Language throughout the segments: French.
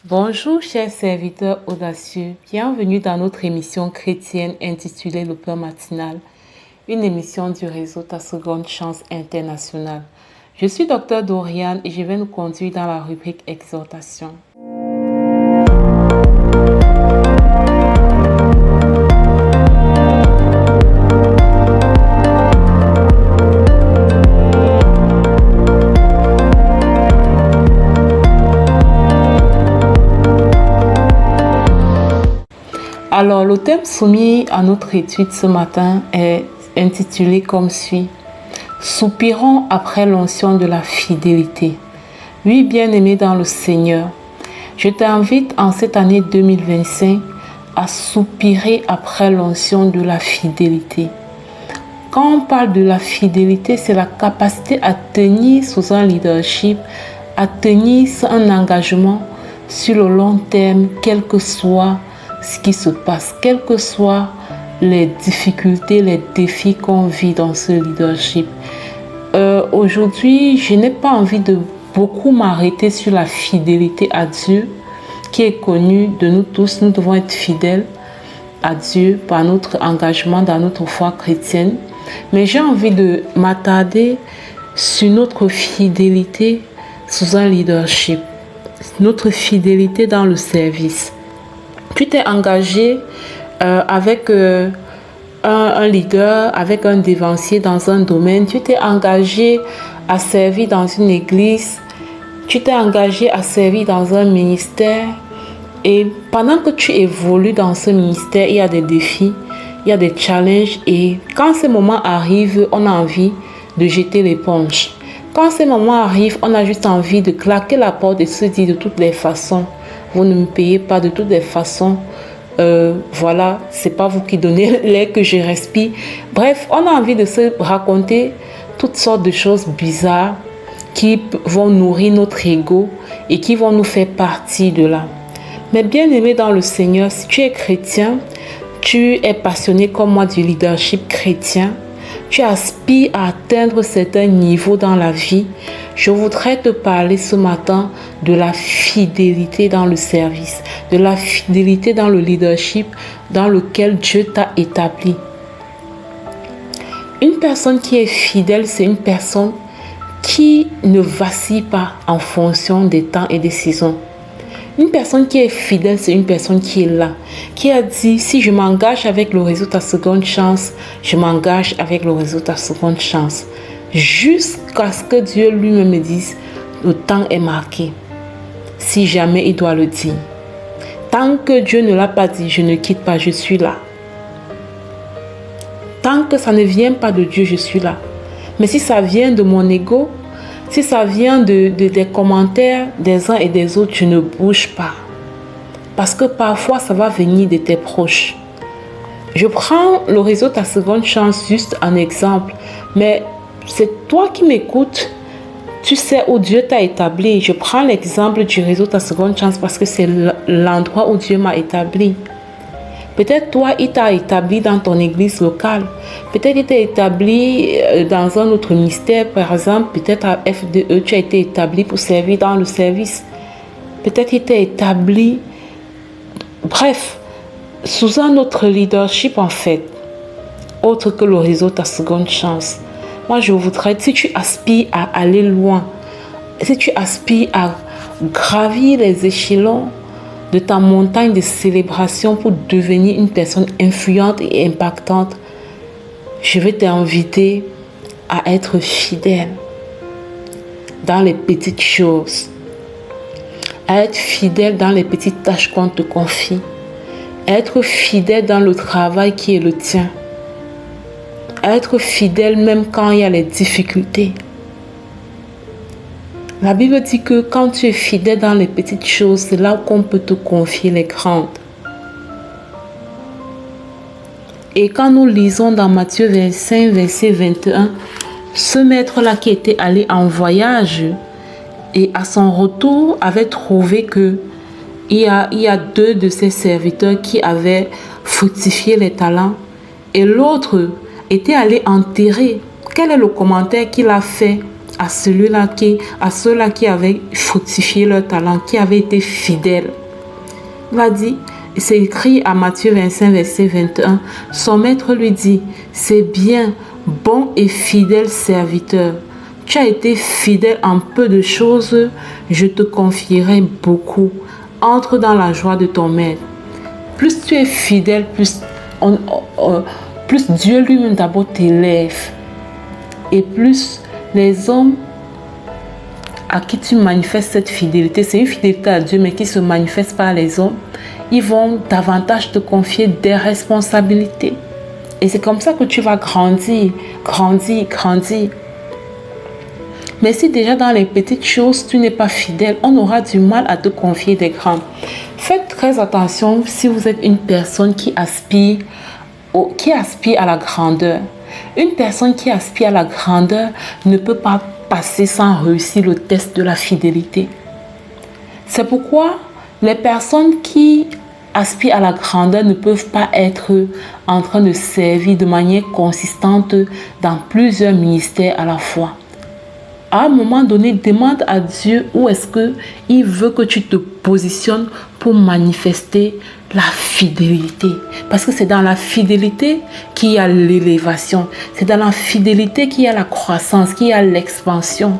Bonjour chers serviteurs audacieux, bienvenue dans notre émission chrétienne intitulée Le Pain matinal, une émission du réseau Ta Seconde Chance International. Je suis Dr Doriane et je vais nous conduire dans la rubrique Exhortation. Alors, le thème soumis à notre étude ce matin est intitulé comme suit. Soupirons après l'onction de la fidélité. Oui, bien-aimés dans le Seigneur, je t'invite en cette année 2025 à soupirer après l'onction de la fidélité. Quand on parle de la fidélité, c'est la capacité à tenir sous un leadership, à tenir un engagement sur le long terme, quel que soit ce qui se passe, quelles que soient les difficultés, les défis qu'on vit dans ce leadership. Aujourd'hui, je n'ai pas envie de beaucoup m'arrêter sur la fidélité à Dieu, qui est connue de nous tous. Nous devons être fidèles à Dieu par notre engagement dans notre foi chrétienne. Mais j'ai envie de m'attarder sur notre fidélité sous un leadership, notre fidélité dans le service. Tu t'es engagé avec un leader, avec un dévancier dans un domaine. Tu t'es engagé à servir dans une église. Tu t'es engagé à servir dans un ministère. Et pendant que tu évolues dans ce ministère, il y a des défis, il y a des challenges. Et quand ces moments arrivent, on a envie de jeter l'éponge. Quand ces moments arrivent, on a juste envie de claquer la porte et se dire de toutes les façons, vous ne me payez pas, de toutes les façons. Voilà, c'est pas vous qui donnez l'air que je respire. Bref, on a envie de se raconter toutes sortes de choses bizarres qui vont nourrir notre ego et qui vont nous faire partie de là. Mais bien aimé dans le Seigneur, si tu es chrétien, tu es passionné comme moi du leadership chrétien, tu aspires à atteindre certains niveaux dans la vie, je voudrais te parler ce matin de la fidélité dans le service, de la fidélité dans le leadership dans lequel Dieu t'a établi. Une personne qui est fidèle, c'est une personne qui ne vacille pas en fonction des temps et des saisons. Une personne qui est fidèle, c'est une personne qui est là, qui a dit, si je m'engage avec le réseau Ta Seconde Chance, je m'engage avec le réseau Ta Seconde Chance. Jusqu'à ce que Dieu lui-même me dise, le temps est marqué. Si jamais il doit le dire. Tant que Dieu ne l'a pas dit, je ne quitte pas, je suis là. Tant que ça ne vient pas de Dieu, je suis là. Mais si ça vient de mon ego, si ça vient des commentaires des uns et des autres, je ne bouge pas. Parce que parfois, ça va venir de tes proches. Je prends le réseau Ta Seconde Chance juste un exemple. Mais c'est toi qui m'écoutes. Tu sais où Dieu t'a établi. Je prends l'exemple du réseau Ta Seconde Chance parce que c'est l'endroit où Dieu m'a établi. Peut-être toi, il t'a établi dans ton église locale. Peut-être il t'a établi dans un autre ministère, par exemple. Peut-être à FDE, tu as été établi pour servir dans le service. Peut-être il t'a établi, bref, sous un autre leadership en fait, autre que le réseau Ta Seconde Chance. Moi, je voudrais, si tu aspires à aller loin, si tu aspires à gravir les échelons de ta montagne de célébration pour devenir une personne influente et impactante, je vais t'inviter à être fidèle dans les petites choses, à être fidèle dans les petites tâches qu'on te confie, à être fidèle dans le travail qui est le tien, à être fidèle même quand il y a les difficultés. La Bible dit que quand tu es fidèle dans les petites choses, c'est là qu'on peut te confier les grandes. Et quand nous lisons dans Matthieu 25, verset 21, ce maître-là qui était allé en voyage et à son retour avait trouvé que il y a deux de ses serviteurs qui avaient fructifié les talents et l'autre était allé enterrer. Quel est le commentaire qu'il a fait à ceux-là qui avaient fructifié leur talent, qui avaient été fidèles. Il va dire, c'est écrit à Matthieu 25, verset 21, son maître lui dit, c'est bien, bon et fidèle serviteur. Tu as été fidèle en peu de choses, je te confierai beaucoup. Entre dans la joie de ton maître. Plus tu es fidèle, plus Dieu lui-même d'abord t'élève. Et plus les hommes à qui tu manifestes cette fidélité, c'est une fidélité à Dieu, mais qui se manifeste par les hommes, ils vont davantage te confier des responsabilités. Et c'est comme ça que tu vas grandir. Mais si déjà dans les petites choses, tu n'es pas fidèle, on aura du mal à te confier des grandes. Faites très attention si vous êtes une personne qui aspire à la grandeur. Une personne qui aspire à la grandeur ne peut pas passer sans réussir le test de la fidélité. C'est pourquoi les personnes qui aspirent à la grandeur ne peuvent pas être en train de servir de manière consistante dans plusieurs ministères à la fois. À un moment donné, demande à Dieu où est-ce qu'il veut que tu te positionnes pour manifester la fidélité. Parce que c'est dans la fidélité qu'il y a l'élévation. C'est dans la fidélité qu'il y a la croissance, qu'il y a l'expansion,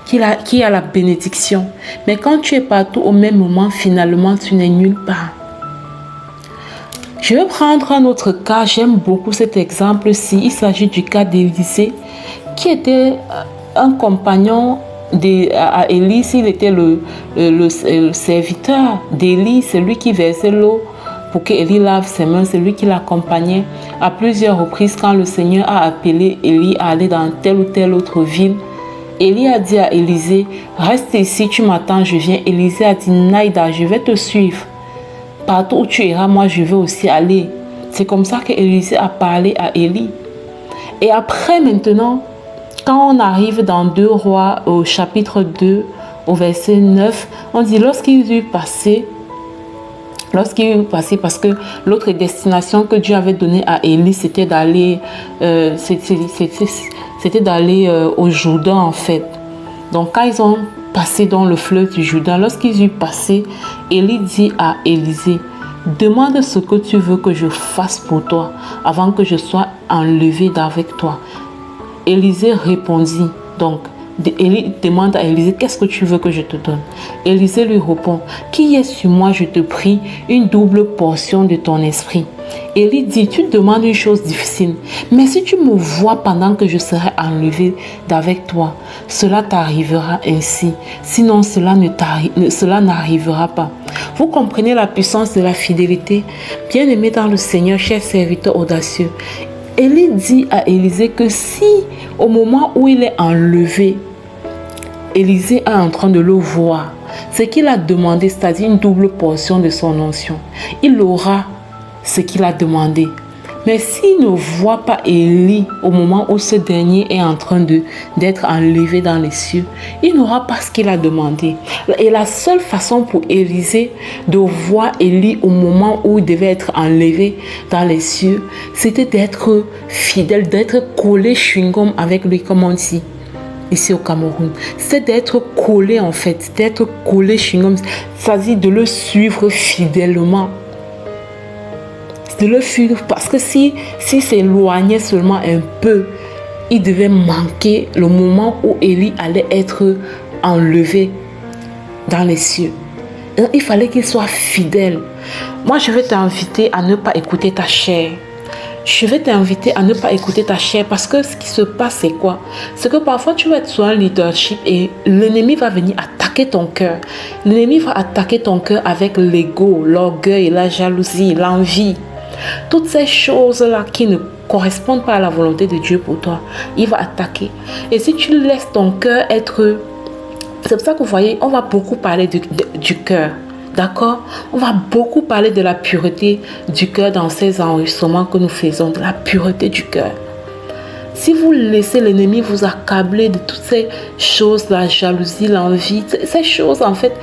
qu'il y a la bénédiction. Mais quand tu es partout au même moment, finalement, tu n'es nulle part. Je vais prendre un autre cas. J'aime beaucoup cet exemple-ci. Il s'agit du cas d'Élisée, qui était un compagnon à Élie. Il était le serviteur d'Élie, c'est lui qui versait l'eau pour qu'Élie lave ses mains, c'est lui qui l'accompagnait à plusieurs reprises quand le Seigneur a appelé Élie à aller dans telle ou telle autre ville. Élie a dit à Élisée, reste ici, tu m'attends, je viens. Élisée a dit, Naïda, je vais te suivre. Partout où tu iras, moi je vais aussi aller. C'est comme ça qu'Élisée a parlé à Élie. Et après maintenant, quand on arrive dans 2 Rois au chapitre 2, au verset 9, on dit lorsqu'ils eurent passé, parce que l'autre destination que Dieu avait donnée à Élie, c'était d'aller au Jourdain en fait. Donc quand ils ont passé dans le fleuve du Jourdain, lorsqu'ils eurent passé, Élie dit à Élisée, demande ce que tu veux que je fasse pour toi avant que je sois enlevé d'avec toi. Élisée répondit, donc Élie demande à Élisée, qu'est-ce que tu veux que je te donne? Élisée lui répond, qui est sur moi, je te prie, une double portion de ton esprit. Élie dit, tu demandes une chose difficile, mais si tu me vois pendant que je serai enlevé d'avec toi, cela t'arrivera ainsi, sinon cela n'arrivera pas. Vous comprenez la puissance de la fidélité? Bien-aimé dans le Seigneur, cher serviteur audacieux, Élie dit à Élisée que si au moment où il est enlevé, Élisée est en train de le voir, ce qu'il a demandé, c'est-à-dire une double portion de son onction, il aura ce qu'il a demandé. Mais s'il ne voit pas Élie au moment où ce dernier est en train d'être enlevé dans les cieux, il n'aura pas ce qu'il a demandé. Et la seule façon pour Élisée de voir Élie au moment où il devait être enlevé dans les cieux, c'était d'être fidèle, d'être collé chewing-gum avec lui, comme on dit ici au Cameroun. C'est d'être collé en fait, d'être collé chewing-gum, c'est-à-dire de le suivre fidèlement. De le fuir, parce que si s'éloignait seulement un peu, il devait manquer le moment où Élie allait être enlevé dans les cieux. Et il fallait qu'il soit fidèle. Moi, je vais t'inviter à ne pas écouter ta chair. Je vais t'inviter à ne pas écouter ta chair, parce que ce qui se passe, c'est quoi? C'est que parfois, tu vas être sur un leadership et l'ennemi va venir attaquer ton cœur. L'ennemi va attaquer ton cœur avec l'ego, l'orgueil, la jalousie, l'envie. Toutes ces choses-là qui ne correspondent pas à la volonté de Dieu pour toi, il va attaquer. Et si tu laisses ton cœur être... C'est pour ça que vous voyez, on va beaucoup parler du cœur. D'accord? On va beaucoup parler de la pureté du cœur dans ces enregistrements que nous faisons, de la pureté du cœur. Si vous laissez l'ennemi vous accabler de toutes ces choses, la jalousie, l'envie, ces choses en fait,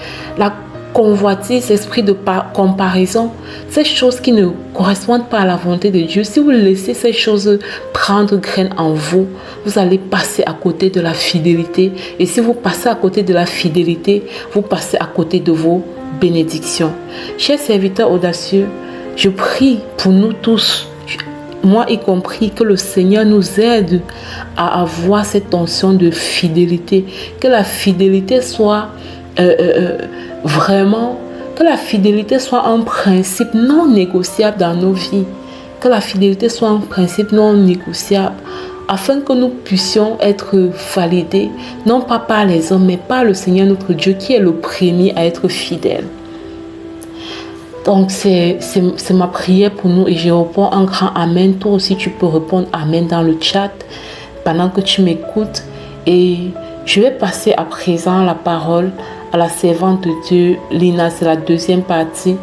convoitise, esprit de comparaison, ces choses qui ne correspondent pas à la volonté de Dieu, si vous laissez ces choses prendre graine en vous, vous allez passer à côté de la fidélité. Et si vous passez à côté de la fidélité, vous passez à côté de vos bénédictions. Chers serviteurs audacieux, je prie pour nous tous, moi y compris, que le Seigneur nous aide à avoir cette tension de fidélité, que la fidélité soit vraiment, que la fidélité soit un principe non négociable dans nos vies, que la fidélité soit un principe non négociable, afin que nous puissions être validés, non pas par les hommes, mais par le Seigneur notre Dieu, qui est le premier à être fidèle. Donc, c'est ma prière pour nous et je réponds un grand Amen. Toi aussi, tu peux répondre Amen dans le chat pendant que tu m'écoutes. Et je vais passer à présent la parole à la servante de Dieu, Lina. C'est la deuxième partie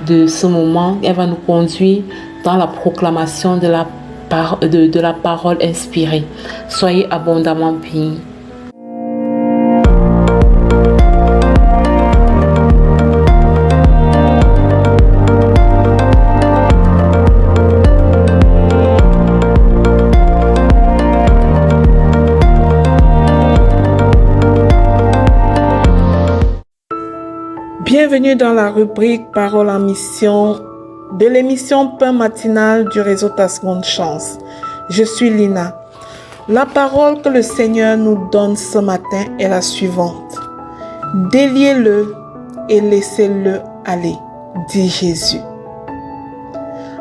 de ce moment. Elle va nous conduire dans la proclamation de la parole inspirée. Soyez abondamment bénis. Bienvenue dans la rubrique Parole en mission de l'émission Pain matinal du réseau Ta Seconde Chance. Je suis Lina. La parole que le Seigneur nous donne ce matin est la suivante. Déliez-le et laissez-le aller, dit Jésus.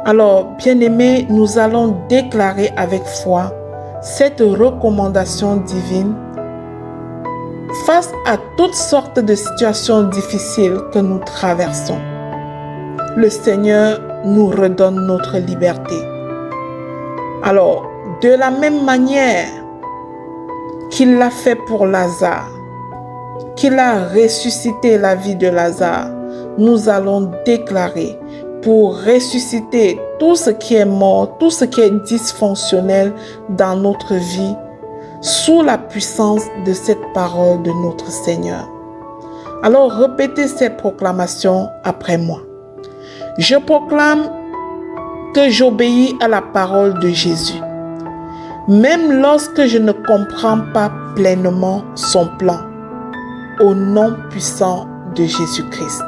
Alors, bien-aimés, nous allons déclarer avec foi cette recommandation divine face à toutes sortes de situations difficiles que nous traversons. Le Seigneur nous redonne notre liberté. Alors, de la même manière qu'il l'a fait pour Lazare, qu'il a ressuscité la vie de Lazare, nous allons déclarer pour ressusciter tout ce qui est mort, tout ce qui est dysfonctionnel dans notre vie, sous la puissance de cette parole de notre Seigneur. Alors répétez ces proclamations après moi. Je proclame que j'obéis à la parole de Jésus, même lorsque je ne comprends pas pleinement son plan, au nom puissant de Jésus-Christ.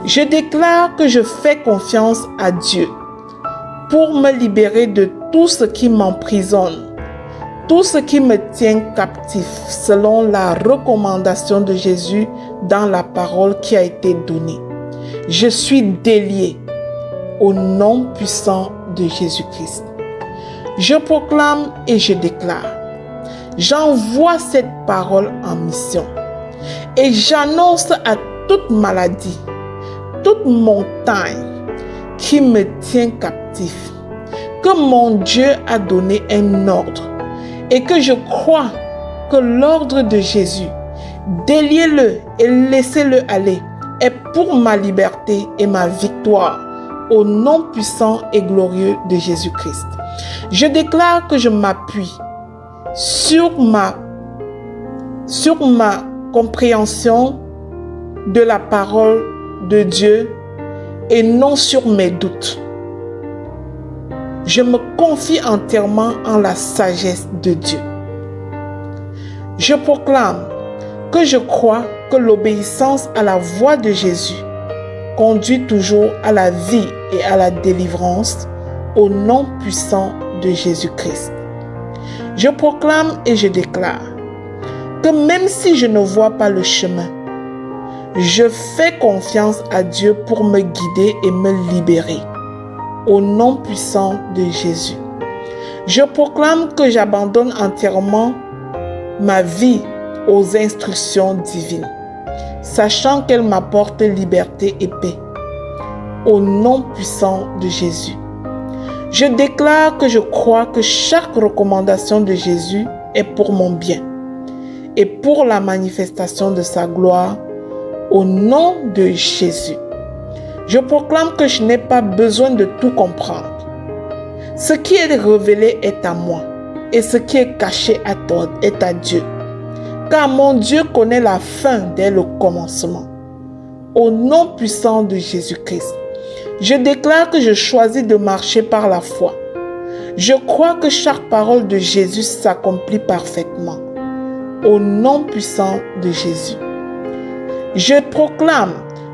Je déclare que je fais confiance à Dieu pour me libérer de tout ce qui m'emprisonne, tout ce qui me tient captif selon la recommandation de Jésus dans la parole qui a été donnée. Je suis délié au nom puissant de Jésus-Christ. Je proclame et je déclare. J'envoie cette parole en mission et j'annonce à toute maladie, toute montagne qui me tient captif, que mon Dieu a donné un ordre et que je crois que l'ordre de Jésus, déliez-le et laissez-le aller, est pour ma liberté et ma victoire, au nom puissant et glorieux de Jésus-Christ. Je déclare que je m'appuie sur ma compréhension de la parole de Dieu et non sur mes doutes. Je me confie entièrement en la sagesse de Dieu. Je proclame que je crois que l'obéissance à la voix de Jésus conduit toujours à la vie et à la délivrance au nom puissant de Jésus-Christ. Je proclame et je déclare que même si je ne vois pas le chemin, je fais confiance à Dieu pour me guider et me libérer. Au nom puissant de Jésus. Je proclame que j'abandonne entièrement ma vie aux instructions divines, sachant qu'elles m'apportent liberté et paix. Au nom puissant de Jésus. Je déclare que je crois que chaque recommandation de Jésus est pour mon bien et pour la manifestation de sa gloire. Au nom de Jésus. Je proclame que je n'ai pas besoin de tout comprendre. Ce qui est révélé est à moi et ce qui est caché à toi est à Dieu. Car mon Dieu connaît la fin dès le commencement. au nom puissant de Jésus-Christ. Je déclare que je choisis de marcher par la foi. Je crois que chaque parole de Jésus s'accomplit parfaitement. Au nom puissant de Jésus. Je proclame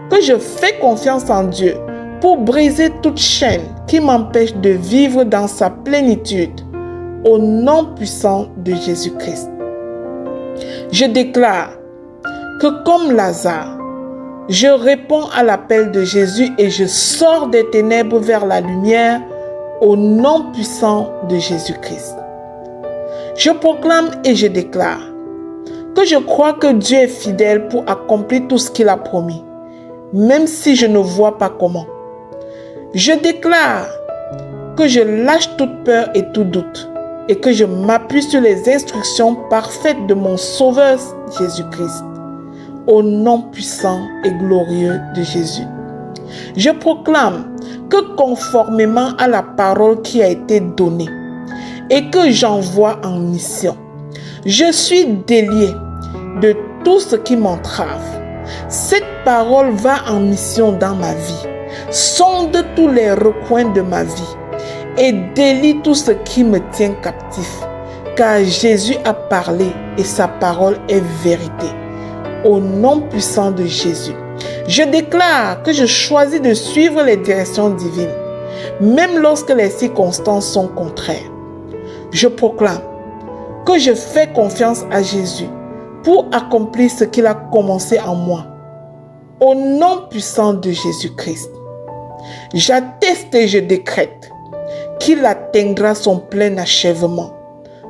que je fais confiance en Dieu pour briser toute chaîne qui m'empêche de vivre dans sa plénitude. Au nom puissant de Jésus-Christ. Je déclare que comme Lazare, je réponds à l'appel de Jésus et je sors des ténèbres vers la lumière au nom puissant de Jésus-Christ. Je proclame et je déclare que je crois que Dieu est fidèle pour accomplir tout ce qu'il a promis, même si je ne vois pas comment. Je déclare que je lâche toute peur et tout doute et que je m'appuie sur les instructions parfaites de mon Sauveur Jésus-Christ. Au nom puissant et glorieux de Jésus. Je proclame que conformément à la parole qui a été donnée et que j'envoie en mission, je suis délié de tout ce qui m'entrave. Cette parole va en mission dans ma vie, sonde tous les recoins de ma vie et délie tout ce qui me tient captif, car Jésus a parlé et sa parole est vérité. Au nom puissant de Jésus, je déclare que je choisis de suivre les directions divines, même lorsque les circonstances sont contraires. Je proclame que je fais confiance à Jésus pour accomplir ce qu'il a commencé en moi. Au nom puissant de Jésus-Christ, j'atteste et je décrète qu'il atteindra son plein achèvement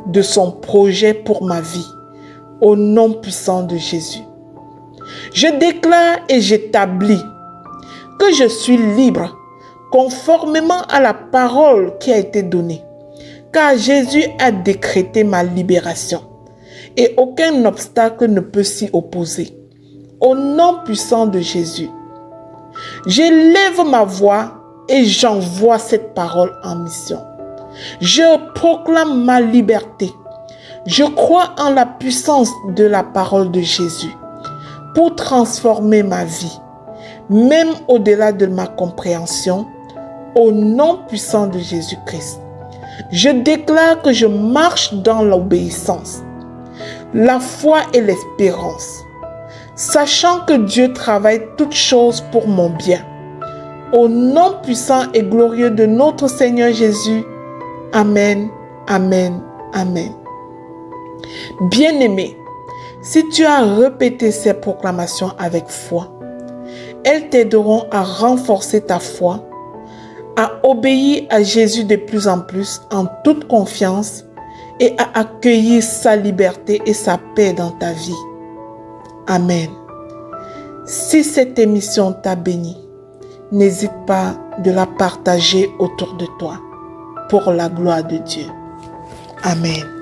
de son projet pour ma vie. Au nom puissant de Jésus. Je déclare et j'établis que je suis libre conformément à la parole qui a été donnée, car Jésus a décrété ma libération et aucun obstacle ne peut s'y opposer. Au nom puissant de Jésus, j'élève ma voix et j'envoie cette parole en mission. Je proclame ma liberté. Je crois en la puissance de la parole de Jésus pour transformer ma vie, même au-delà de ma compréhension, au nom puissant de Jésus-Christ. Je déclare que je marche dans l'obéissance, la foi et l'espérance, sachant que Dieu travaille toutes choses pour mon bien. Au nom puissant et glorieux de notre Seigneur Jésus. Amen, amen, amen. Bien-aimé, si tu as répété ces proclamations avec foi, elles t'aideront à renforcer ta foi, à obéir à Jésus de plus en plus en toute confiance et à accueillir sa liberté et sa paix dans ta vie. Amen. Si cette émission t'a béni, n'hésite pas de la partager autour de toi pour la gloire de Dieu. Amen.